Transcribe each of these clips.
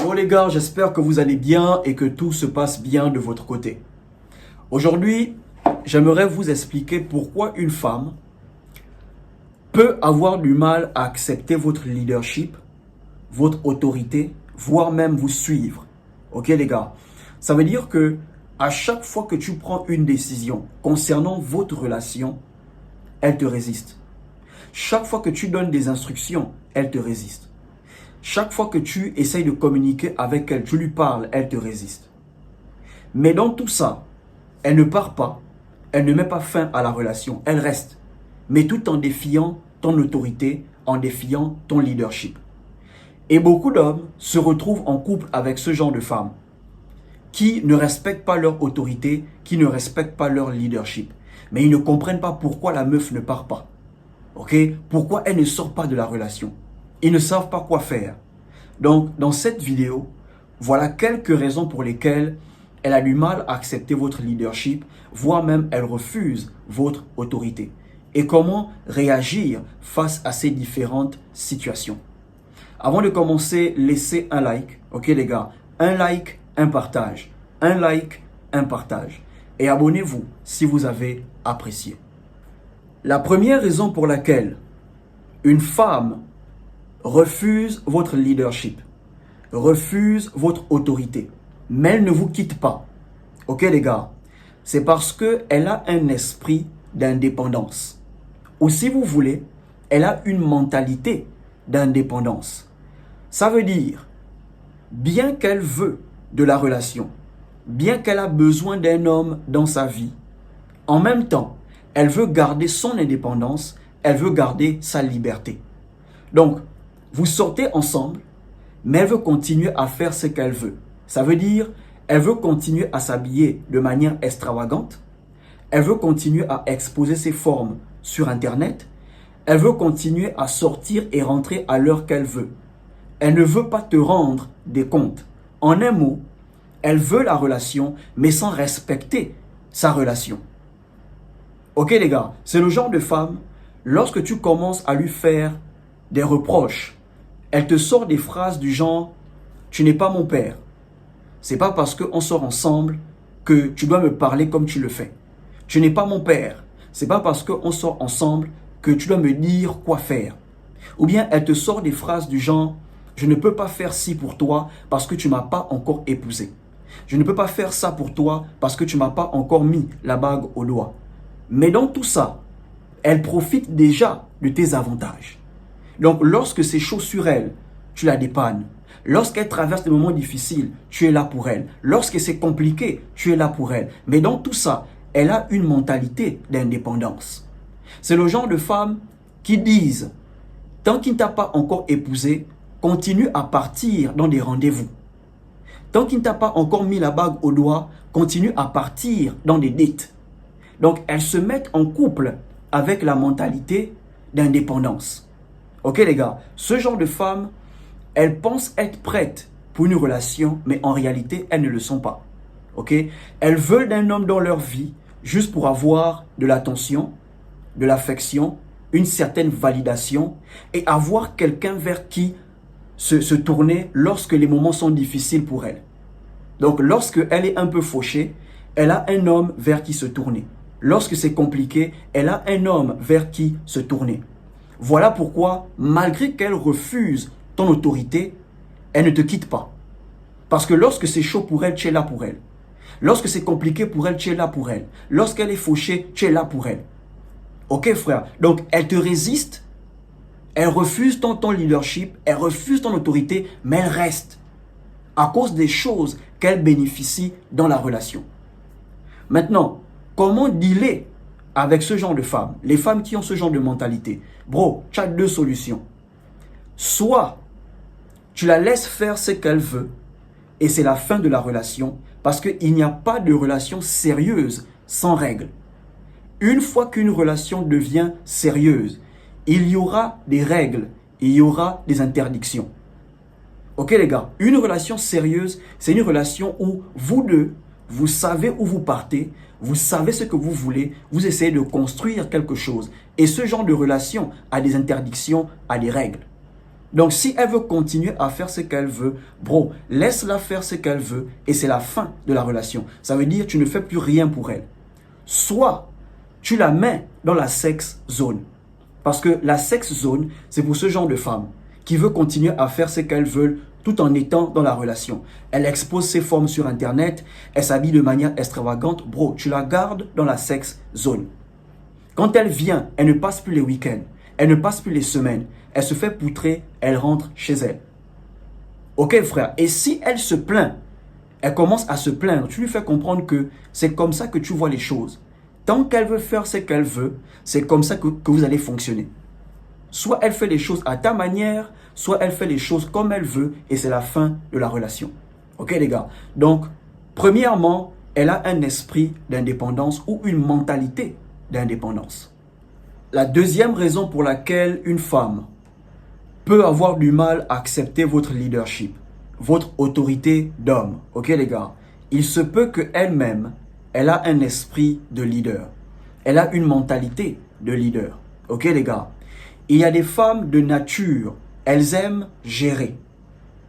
Yo les gars, j'espère que vous allez bien et que tout se passe bien de votre côté. Aujourd'hui, j'aimerais vous expliquer pourquoi une femme peut avoir du mal à accepter votre leadership, votre autorité, voire même vous suivre. Ok les gars? Ça veut dire que à chaque fois que tu prends une décision concernant votre relation, elle te résiste. Chaque fois que tu donnes des instructions, elle te résiste. Chaque fois que tu essayes de communiquer avec elle, tu lui parles, elle te résiste. Mais dans tout ça, elle ne part pas, elle ne met pas fin à la relation, elle reste. Mais tout en défiant ton autorité, en défiant ton leadership. Et beaucoup d'hommes se retrouvent en couple avec ce genre de femmes qui ne respectent pas leur autorité, qui ne respectent pas leur leadership. Mais ils ne comprennent pas pourquoi la meuf ne part pas. Ok? Pourquoi elle ne sort pas de la relation? Ils ne savent pas quoi faire. Donc, dans cette vidéo, voilà quelques raisons pour lesquelles elle a du mal à accepter votre leadership, voire même elle refuse votre autorité. Et comment réagir face à ces différentes situations. Avant de commencer, laissez un like, ok les gars? Un like, un partage. Un like, un partage. Et abonnez-vous si vous avez apprécié. La première raison pour laquelle une femme refuse votre leadership, refuse votre autorité, mais elle ne vous quitte pas. Ok les gars? C'est parce qu'elle a un esprit d'indépendance. Ou si vous voulez, elle a une mentalité d'indépendance. Ça veut dire, bien qu'elle veut de la relation, bien qu'elle a besoin d'un homme dans sa vie, en même temps, elle veut garder son indépendance, elle veut garder sa liberté. Donc, vous sortez ensemble, mais elle veut continuer à faire ce qu'elle veut. Ça veut dire, elle veut continuer à s'habiller de manière extravagante, elle veut continuer à exposer ses formes sur Internet, elle veut continuer à sortir et rentrer à l'heure qu'elle veut. Elle ne veut pas te rendre des comptes. En un mot, elle veut la relation, mais sans respecter sa relation. Ok les gars, c'est le genre de femme, lorsque tu commences à lui faire des reproches, elle te sort des phrases du genre « Tu n'es pas mon père. C'est pas parce qu'on sort ensemble que tu dois me parler comme tu le fais. Tu n'es pas mon père. C'est pas parce qu'on sort ensemble que tu dois me dire quoi faire. » Ou bien elle te sort des phrases du genre « Je ne peux pas faire ci pour toi parce que tu m'as pas encore épousé. Je ne peux pas faire ça pour toi parce que tu m'as pas encore mis la bague au doigt. » Mais dans tout ça, elle profite déjà de tes avantages. Donc, lorsque c'est chaud sur elle, tu la dépannes. Lorsqu'elle traverse des moments difficiles, tu es là pour elle. Lorsque c'est compliqué, tu es là pour elle. Mais dans tout ça, elle a une mentalité d'indépendance. C'est le genre de femmes qui disent, tant qu'il ne t'a pas encore épousé, continue à partir dans des rendez-vous. Tant qu'il ne t'a pas encore mis la bague au doigt, continue à partir dans des dates. Donc, elles se mettent en couple avec la mentalité d'indépendance. Ok les gars, ce genre de femmes, elles pensent être prêtes pour une relation, mais en réalité, elles ne le sont pas. Ok? Elles veulent d'un homme dans leur vie juste pour avoir de l'attention, de l'affection, une certaine validation et avoir quelqu'un vers qui se tourner lorsque les moments sont difficiles pour elle. Donc, lorsque elle est un peu fauchée, elle a un homme vers qui se tourner. Lorsque c'est compliqué, elle a un homme vers qui se tourner. Voilà pourquoi, malgré qu'elle refuse ton autorité, elle ne te quitte pas. Parce que lorsque c'est chaud pour elle, tu es là pour elle. Lorsque c'est compliqué pour elle, tu es là pour elle. Lorsqu'elle est fauchée, tu es là pour elle. Ok frère? Donc, elle te résiste, elle refuse ton leadership, elle refuse ton autorité, mais elle reste à cause des choses qu'elle bénéficie dans la relation. Maintenant, comment dealer avec ce genre de femmes, les femmes qui ont ce genre de mentalité? Bro, tu as deux solutions. Soit tu la laisses faire ce qu'elle veut et c'est la fin de la relation parce qu'il n'y a pas de relation sérieuse sans règles. Une fois qu'une relation devient sérieuse, il y aura des règles, il y aura des interdictions. Ok les gars, une relation sérieuse, c'est une relation où vous deux, vous savez où vous partez, vous savez ce que vous voulez, vous essayez de construire quelque chose. Et ce genre de relation a des interdictions, a des règles. Donc, si elle veut continuer à faire ce qu'elle veut, bro, laisse-la faire ce qu'elle veut et c'est la fin de la relation. Ça veut dire que tu ne fais plus rien pour elle. Soit tu la mets dans la sex zone. Parce que la sex zone, c'est pour ce genre de femme qui veut continuer à faire ce qu'elle veut tout en étant dans la relation. Elle expose ses formes sur Internet, elle s'habille de manière extravagante. Bro, tu la gardes dans la sex zone. Quand elle vient, elle ne passe plus les week-ends, elle ne passe plus les semaines. Elle se fait poutrer, elle rentre chez elle. Ok frère, et si elle se plaint, elle commence à se plaindre, tu lui fais comprendre que c'est comme ça que tu vois les choses. Tant qu'elle veut faire ce qu'elle veut, c'est comme ça que vous allez fonctionner. Soit elle fait les choses à ta manière, soit elle fait les choses comme elle veut et c'est la fin de la relation. Ok les gars? Donc, premièrement, elle a un esprit d'indépendance ou une mentalité d'indépendance. La deuxième raison pour laquelle une femme peut avoir du mal à accepter votre leadership, votre autorité d'homme. Ok les gars? Il se peut qu'elle-même, elle a un esprit de leader. Elle a une mentalité de leader. Ok les gars? Il y a des femmes de nature, elles aiment gérer.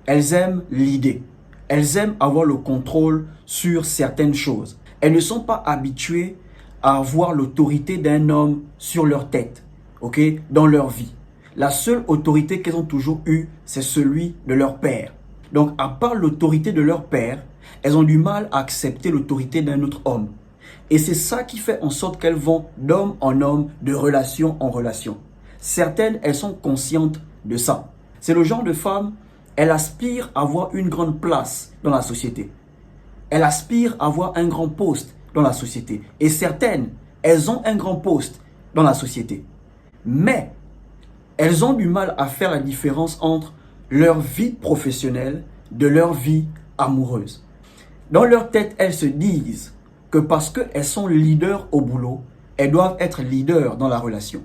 Elles aiment l'idée. Elles aiment avoir le contrôle sur certaines choses. Elles ne sont pas habituées à avoir l'autorité d'un homme sur leur tête, ok, dans leur vie. La seule autorité qu'elles ont toujours eue, c'est celui de leur père. Donc, à part l'autorité de leur père, elles ont du mal à accepter l'autorité d'un autre homme. Et c'est ça qui fait en sorte qu'elles vont d'homme en homme, de relation en relation. Certaines, elles sont conscientes de ça. C'est le genre de femme, elle aspire à avoir une grande place dans la société. Elle aspire à avoir un grand poste dans la société. Et certaines, elles ont un grand poste dans la société. Mais, elles ont du mal à faire la différence entre leur vie professionnelle de leur vie amoureuse. Dans leur tête, elles se disent que parce qu'elles sont leaders au boulot, elles doivent être leaders dans la relation.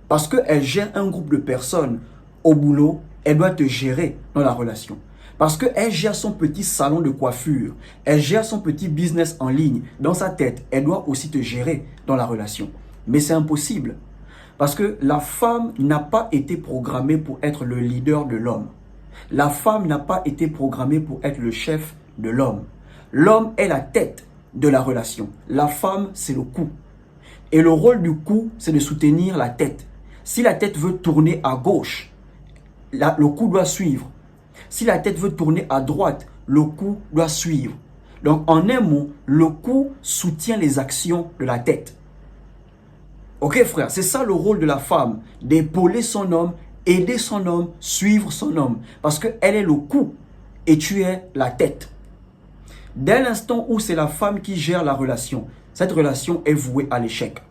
Parce qu'elles gèrent un groupe de personnes au boulot, elles doivent te gérer dans la relation. Parce qu'elle gère son petit salon de coiffure, elle gère son petit business en ligne, dans sa tête, elle doit aussi te gérer dans la relation. Mais c'est impossible. Parce que la femme n'a pas été programmée pour être le leader de l'homme. La femme n'a pas été programmée pour être le chef de l'homme. L'homme est la tête de la relation. La femme, c'est le cou. Et le rôle du cou, c'est de soutenir la tête. Si la tête veut tourner à gauche, le cou doit suivre. Si la tête veut tourner à droite, le cou doit suivre. Donc, en un mot, le cou soutient les actions de la tête. Ok frère, c'est ça le rôle de la femme, d'épauler son homme, aider son homme, suivre son homme. Parce qu'elle est le cou et tu es la tête. Dès l'instant où c'est la femme qui gère la relation, cette relation est vouée à l'échec.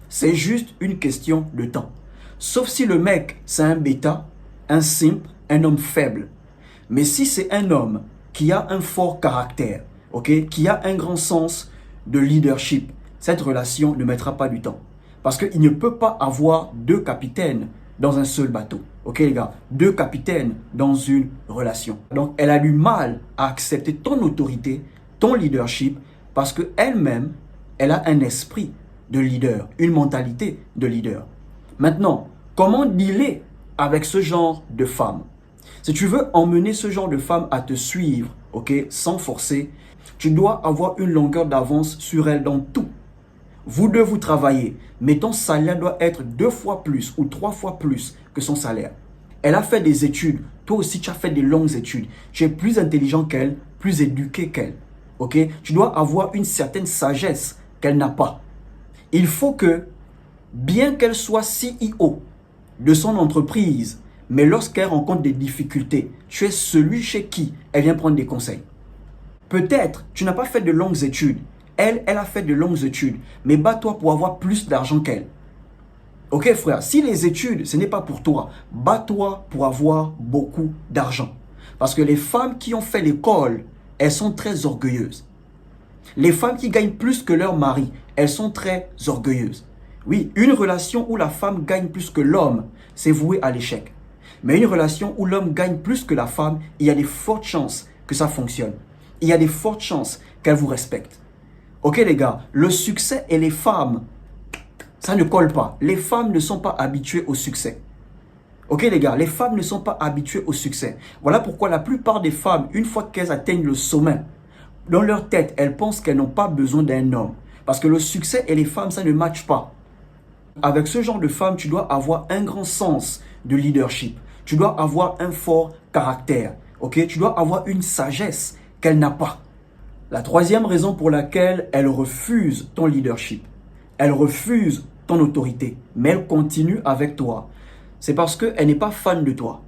C'est juste une question de temps. Sauf si le mec, c'est un bêta, un simp, un homme faible. Mais si c'est un homme qui a un fort caractère, ok, qui a un grand sens de leadership, cette relation ne mettra pas du temps. Parce qu'il ne peut pas avoir deux capitaines dans un seul bateau. Ok les gars, deux capitaines dans une relation. Donc elle a du mal à accepter ton autorité, ton leadership, parce qu'elle-même, elle a un esprit de leader, une mentalité de leader. Maintenant, comment dealer avec ce genre de femme? Si tu veux emmener ce genre de femme à te suivre, ok, sans forcer, tu dois avoir une longueur d'avance sur elle dans tout. Vous deux, vous travaillez, mais ton salaire doit être 2 fois plus ou 3 fois plus que son salaire. Elle a fait des études, toi aussi tu as fait des longues études. Tu es plus intelligent qu'elle, plus éduqué qu'elle. Ok? Tu dois avoir une certaine sagesse qu'elle n'a pas. Il faut que, bien qu'elle soit CEO de son entreprise, mais lorsqu'elle rencontre des difficultés, tu es celui chez qui elle vient prendre des conseils. Peut-être tu n'as pas fait de longues études. Elle a fait de longues études, mais bats-toi pour avoir plus d'argent qu'elle. Ok frère, si les études, ce n'est pas pour toi, bats-toi pour avoir beaucoup d'argent. Parce que les femmes qui ont fait l'école, elles sont très orgueilleuses. Les femmes qui gagnent plus que leur mari, elles sont très orgueilleuses. Oui, une relation où la femme gagne plus que l'homme, c'est voué à l'échec. Mais une relation où l'homme gagne plus que la femme, il y a des fortes chances que ça fonctionne. Il y a des fortes chances qu'elle vous respecte. Ok les gars, le succès et les femmes, ça ne colle pas. Les femmes ne sont pas habituées au succès. Ok les gars, les femmes ne sont pas habituées au succès. Voilà pourquoi la plupart des femmes, une fois qu'elles atteignent le sommet, dans leur tête, elles pensent qu'elles n'ont pas besoin d'un homme. Parce que le succès et les femmes, ça ne matche pas. Avec ce genre de femme, tu dois avoir un grand sens de leadership. Tu dois avoir un fort caractère. Ok? Tu dois avoir une sagesse qu'elle n'a pas. La troisième raison pour laquelle elle refuse ton leadership, elle refuse ton autorité, mais elle continue avec toi, c'est parce qu'elle n'est pas fan de toi.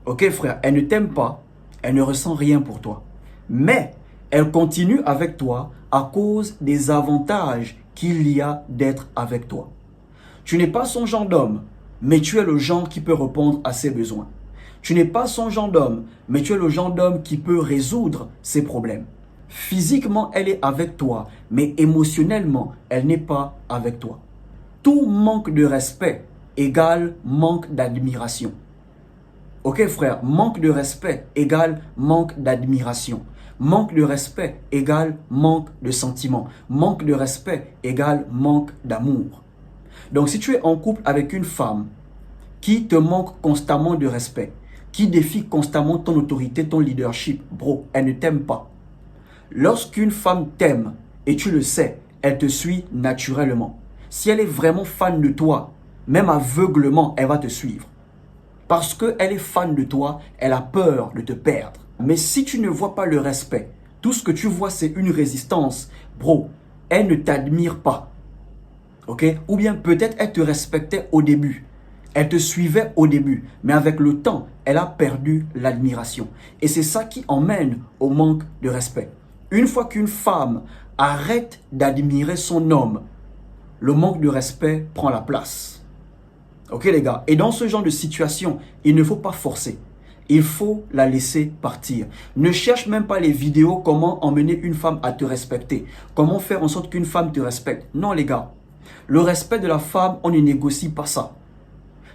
Ok frère, elle ne t'aime pas, elle ne ressent rien pour toi. Mais elle continue avec toi à cause des avantages qu'il y a d'être avec toi. Tu n'es pas son genre d'homme, mais tu es le genre qui peut répondre à ses besoins. Tu n'es pas son genre d'homme, mais tu es le genre d'homme qui peut résoudre ses problèmes. Physiquement, elle est avec toi, mais émotionnellement, elle n'est pas avec toi. Tout manque de respect égale manque d'admiration. Ok frère, manque de respect égale manque d'admiration. Manque de respect égale manque de sentiment. Manque de respect égale manque d'amour. Donc si tu es en couple avec une femme qui te manque constamment de respect, qui défie constamment ton autorité, ton leadership, bro, elle ne t'aime pas. Lorsqu'une femme t'aime, et tu le sais, elle te suit naturellement. Si elle est vraiment fan de toi, même aveuglement, elle va te suivre. Parce qu'elle est fan de toi, elle a peur de te perdre. Mais si tu ne vois pas le respect, tout ce que tu vois c'est une résistance, bro, elle ne t'admire pas. Ok? Ou bien peut-être elle te respectait au début. Elle te suivait au début. Mais avec le temps, elle a perdu l'admiration. Et c'est ça qui emmène au manque de respect. Une fois qu'une femme arrête d'admirer son homme, le manque de respect prend la place. Ok les gars? Et dans ce genre de situation, il ne faut pas forcer. Il faut la laisser partir. Ne cherche même pas les vidéos comment emmener une femme à te respecter. Comment faire en sorte qu'une femme te respecte. Non les gars. Le respect de la femme, on ne négocie pas ça.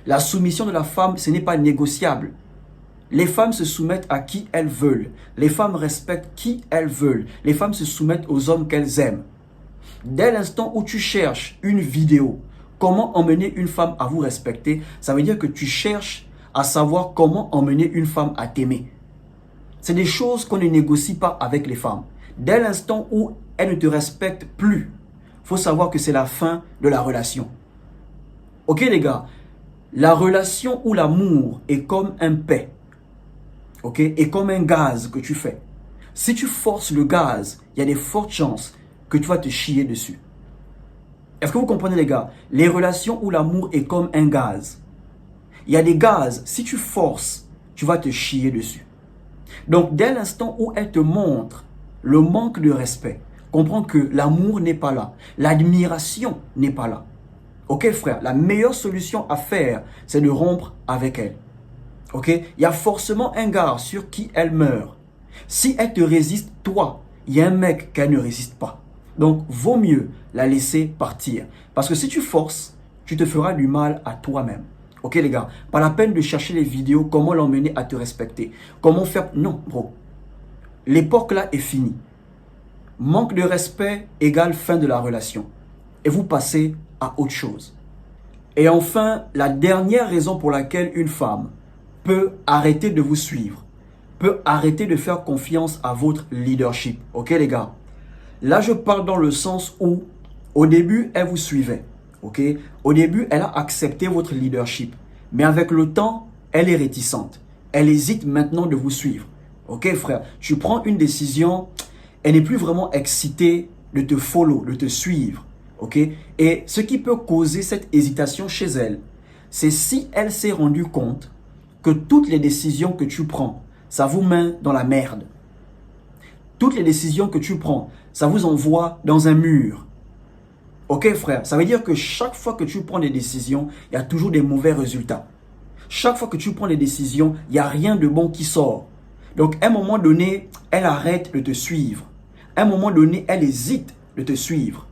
La soumission de la femme, ce n'est pas négociable. Les femmes se soumettent à qui elles veulent. Les femmes respectent qui elles veulent. Les femmes se soumettent aux hommes qu'elles aiment. Dès l'instant où tu cherches une vidéo, comment emmener une femme à vous respecter, ça veut dire que tu cherches à savoir comment emmener une femme à t'aimer. C'est des choses qu'on ne négocie pas avec les femmes. Dès l'instant où elles ne te respectent plus, il faut savoir que c'est la fin de la relation. Ok les gars, la relation ou l'amour est comme un paix. Ok, est comme un gaz que tu fais. Si tu forces le gaz, il y a des fortes chances que tu vas te chier dessus. Est-ce que vous comprenez les gars? Les relations ou l'amour est comme un gaz. Il y a des gaz, si tu forces, tu vas te chier dessus. Donc dès l'instant où elle te montre le manque de respect, comprends que l'amour n'est pas là. L'admiration n'est pas là. Ok frère, la meilleure solution à faire, c'est de rompre avec elle. Ok, il y a forcément un gars sur qui elle meurt. Si elle te résiste, toi, il y a un mec qu'elle ne résiste pas. Donc, vaut mieux la laisser partir. Parce que si tu forces, tu te feras du mal à toi-même. Ok les gars, pas la peine de chercher les vidéos, comment l'emmener à te respecter. Comment faire... Non, bro. L'époque là est finie. Manque de respect égale fin de la relation. Et vous passez à autre chose. Et enfin, la dernière raison pour laquelle une femme peut arrêter de vous suivre, peut arrêter de faire confiance à votre leadership. Ok les gars? Là, je parle dans le sens où, au début, elle vous suivait. Ok? Au début, elle a accepté votre leadership. Mais avec le temps, elle est réticente. Elle hésite maintenant de vous suivre. Ok frère? Tu prends une décision, elle n'est plus vraiment excitée de te follow, de te suivre. Ok? Et ce qui peut causer cette hésitation chez elle, c'est si elle s'est rendue compte que toutes les décisions que tu prends, ça vous met dans la merde. Toutes les décisions que tu prends, ça vous envoie dans un mur. Ok frère, ça veut dire que chaque fois que tu prends des décisions, il y a toujours des mauvais résultats. Chaque fois que tu prends des décisions, il n'y a rien de bon qui sort. Donc à un moment donné, elle arrête de te suivre. À un moment donné, elle hésite de te suivre.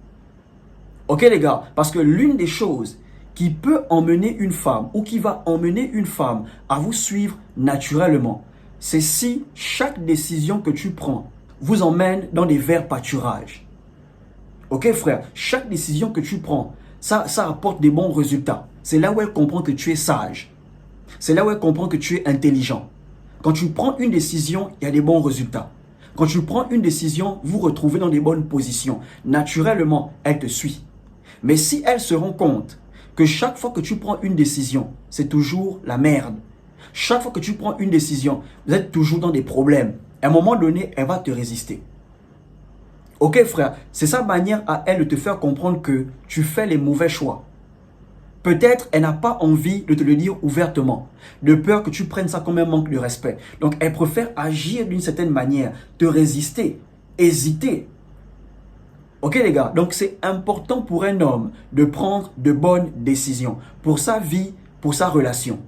Ok les gars, parce que l'une des choses qui peut emmener une femme ou qui va emmener une femme à vous suivre naturellement, c'est si chaque décision que tu prends vous emmène dans des verts pâturages. Ok frère, chaque décision que tu prends, ça apporte des bons résultats. C'est là où elle comprend que tu es sage. C'est là où elle comprend que tu es intelligent. Quand tu prends une décision, il y a des bons résultats. Quand tu prends une décision, vous vous retrouvez dans des bonnes positions. Naturellement, elle te suit. Mais si elle se rend compte que chaque fois que tu prends une décision, c'est toujours la merde. Chaque fois que tu prends une décision, vous êtes toujours dans des problèmes. À un moment donné, elle va te résister. Ok frère, c'est sa manière à elle de te faire comprendre que tu fais les mauvais choix. Peut-être elle n'a pas envie de te le dire ouvertement, de peur que tu prennes ça comme un manque de respect. Donc elle préfère agir d'une certaine manière, te résister, hésiter. Ok les gars, donc c'est important pour un homme de prendre de bonnes décisions pour sa vie, pour sa relation.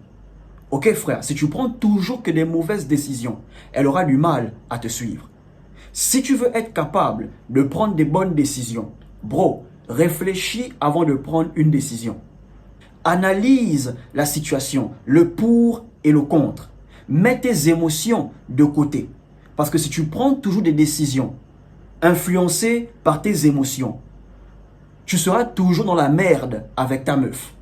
Ok frère, si tu prends toujours que des mauvaises décisions, elle aura du mal à te suivre. Si tu veux être capable de prendre des bonnes décisions, bro, réfléchis avant de prendre une décision. Analyse la situation, le pour et le contre. Mets tes émotions de côté. Parce que si tu prends toujours des décisions influencées par tes émotions, tu seras toujours dans la merde avec ta meuf.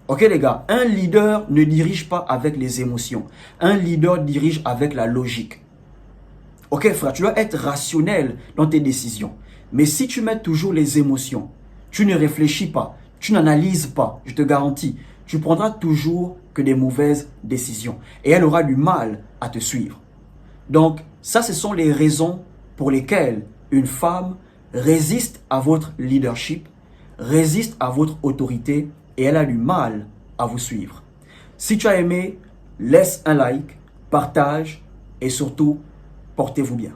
Ok les gars, un leader ne dirige pas avec les émotions. Un leader dirige avec la logique. Ok frère, tu dois être rationnel dans tes décisions. Mais si tu mets toujours les émotions, tu ne réfléchis pas, tu n'analyses pas, je te garantis, tu prendras toujours que des mauvaises décisions. Et elle aura du mal à te suivre. Donc, ça, ce sont les raisons pour lesquelles une femme résiste à votre leadership, résiste à votre autorité et elle a du mal à vous suivre. Si tu as aimé, laisse un like, partage et surtout, portez-vous bien.